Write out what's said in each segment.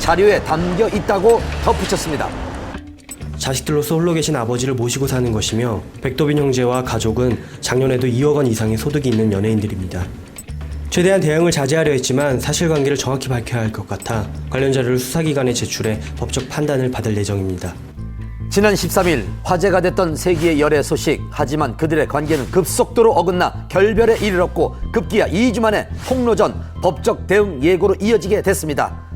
자료에 담겨 있다고 덧붙였습니다. 자식들로서 홀로 계신 아버지를 모시고 사는 것이며 백도빈 형제와 가족은 작년에도 2억 원 이상의 소득이 있는 연예인들입니다. 최대한 대응을 자제하려 했지만 사실관계를 정확히 밝혀야 할 것 같아 관련 자료를 수사기관에 제출해 법적 판단을 받을 예정입니다. 지난 13일 화제가 됐던 세기의 열애 소식. 하지만 그들의 관계는 급속도로 어긋나 결별에 이르렀고 급기야 2주 만에 폭로전 법적 대응 예고로 이어지게 됐습니다.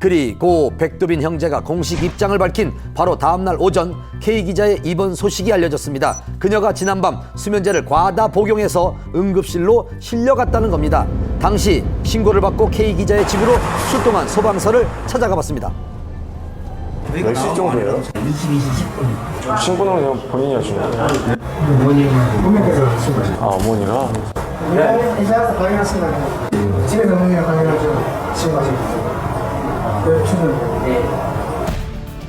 그리고 백도빈 형제가 공식 입장을 밝힌 바로 다음날 오전 K기자의 입원 소식이 알려졌습니다. 그녀가 지난밤 수면제를 과다 복용해서 응급실로 실려갔다는 겁니다. 당시 신고를 받고 K기자의 집으로 출동한 소방서를 찾아가 봤습니다. 몇 시 정도 돼요? 22시 10분. 신고는 그냥 본인이 하시는 거예요? 어머니께서 하신 거죠. 아, 어머니가? 네. 이제 와서 확인하신다고. 집에서 어머니가 확인하죠. 지금 가시고. 네, 출근.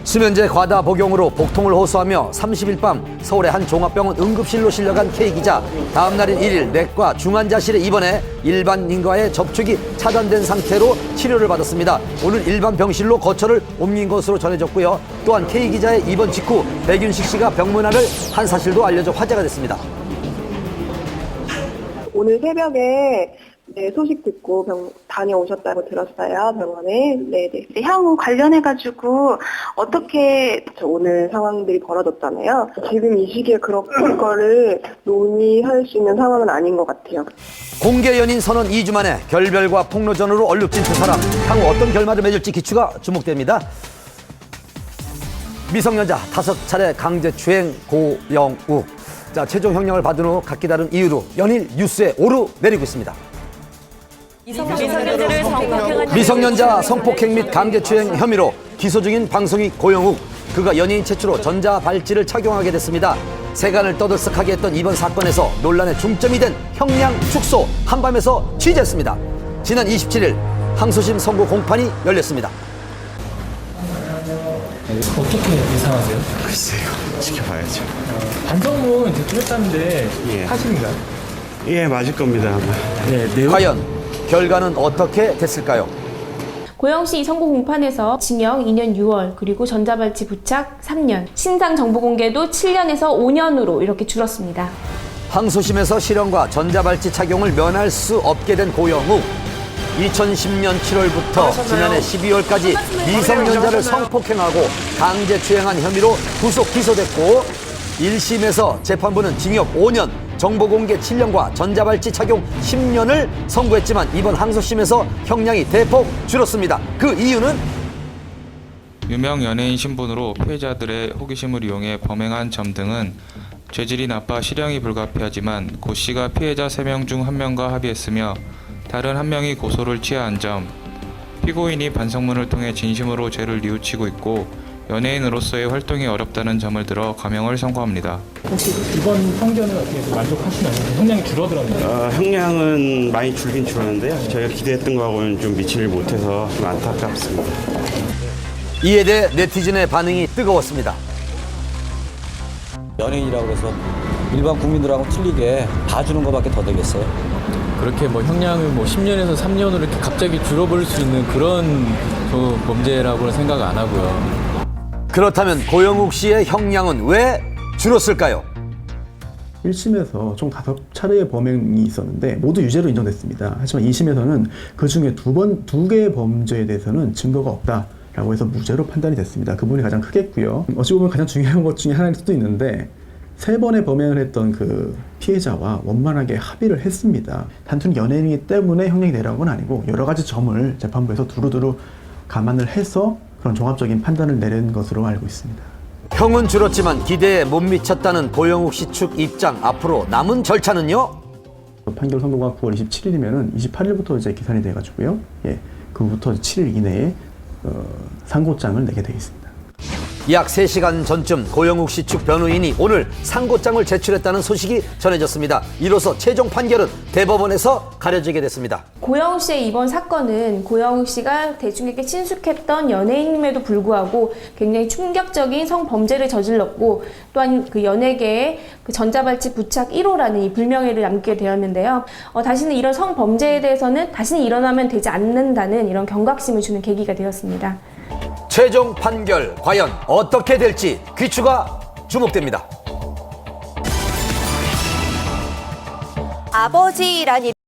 수면제 과다 복용으로 복통을 호소하며 30일 밤 서울의 한 종합병원 응급실로 실려간 K기자. 다음 날인 1일 내과 중환자실에 입원해 일반인과의 접촉이 차단된 상태로 치료를 받았습니다. 오늘 일반 병실로 거처를 옮긴 것으로 전해졌고요. 또한 K기자의 입원 직후 백윤식 씨가 병문안을 한 사실도 알려져 화제가 됐습니다. 오늘 새벽에 소식 듣고 다녀오셨다고 들었어요, 병원에. 네네. 향후 관련해가지고 어떻게 오늘 상황들이 벌어졌잖아요. 지금 이 시기에 그런 거를 논의할 수 있는 상황은 아닌 것 같아요. 공개 연인 선언 2주 만에 결별과 폭로전으로 얼룩진 두 사람. 향후 어떤 결말을 맺을지 기추가 주목됩니다. 미성년자 5차례 강제추행 고영욱. 자, 최종 형량을 받은 후 각기 다른 이유로 연일 뉴스에 오르내리고 있습니다. 미성년자 성폭행 및 강제추행 혐의로 기소 중인 방송인 고영욱. 그가 연예인 최초로 전자발찌를 착용하게 됐습니다. 세간을 떠들썩하게 했던 이번 사건에서 논란의 중점이 된 형량 축소 한밤에서 취재했습니다. 지난 27일 항소심 선고 공판이 열렸습니다. 어떻게 예상하세요? 글쎄요, 지켜봐야죠. 반성문 제출했다는데 예. 사실인가요? 예, 맞을 겁니다, 아마. 네, 과연 결과는 어떻게 됐을까요? 고영씨 선고 공판에서 징역 2년 6월, 그리고 전자발찌 부착 3년, 신상 정보 공개도 7년에서 5년으로 이렇게 줄었습니다. 항소심에서 실형과 전자발찌 착용을 면할 수 없게 된 고영욱. 2010년 7월부터 지난해 12월까지 미성년자를 성폭행하고 강제추행한 혐의로 구속 기소됐고 1심에서 재판부는 징역 5년, 정보공개 7년과 전자발찌 착용 10년을 선고했지만 이번 항소심에서 형량이 대폭 줄었습니다. 그 이유는 유명 연예인 신분으로 피해자들의 호기심을 이용해 범행한 점 등은 죄질이 나빠 실형이 불가피하지만 고 씨가 피해자 3명 중 1명과 합의했으며 다른 1명이 고소를 취하한 점, 피고인이 반성문을 통해 진심으로 죄를 뉘우치고 있고 연예인으로서의 활동이 어렵다는 점을 들어 감형을 선고합니다. 혹시 이번 판결은 어떻게 만족하시나요? 형량이 줄어들었나요? 형량은 많이 줄긴 줄었는데요. 저희가 기대했던 거하고는 좀 미치를 못해서 좀 안타깝습니다. 이에 대해 네티즌의 반응이 뜨거웠습니다. 연예인이라고 해서 일반 국민들하고 틀리게 봐주는 것밖에 더 되겠어요? 그렇게 형량을 10년에서 3년으로 이렇게 갑자기 줄어버릴 수 있는 그런 범죄라고는 생각 안 하고요. 그렇다면 고영욱 씨의 형량은 왜 줄었을까요? 1심에서 총 5차례의 범행이 있었는데 모두 유죄로 인정됐습니다. 하지만 2심에서는 그중에 두 개의 범죄에 대해서는 증거가 없다라고 해서 무죄로 판단이 됐습니다. 그 부분이 가장 크겠고요. 어찌 보면 가장 중요한 것 중에 하나일 수도 있는데 3번의 범행을 했던 그 피해자와 원만하게 합의를 했습니다. 단순히 연예인이기 때문에 형량이 내려간 건 아니고 여러 가지 점을 재판부에서 두루두루 감안을 해서 그런 종합적인 판단을 내린 것으로 알고 있습니다. 형은 줄었지만 기대에 못 미쳤다는 고영욱 씨 측 입장. 앞으로 남은 절차는요? 판결 선고가 9월 27일이면은 28일부터 이제 기산이 돼가지고요. 그부터 7일 이내에 상고장을 내게 되어 있습니다. 약 3시간 전쯤 고영욱 씨 측 변호인이 오늘 상고장을 제출했다는 소식이 전해졌습니다. 이로써 최종 판결은 대법원에서 가려지게 됐습니다. 고영욱 씨의 이번 사건은 고영욱 씨가 대중에게 친숙했던 연예인임에도 불구하고 굉장히 충격적인 성범죄를 저질렀고 또한 그 연예계에 그 전자발찌 부착 1호라는 이 불명예를 남기게 되었는데요. 다시는 이런 성범죄에 대해서는 다시는 일어나면 되지 않는다는 이런 경각심을 주는 계기가 되었습니다. 최종 판결 과연 어떻게 될지 귀추가 주목됩니다. 아버지란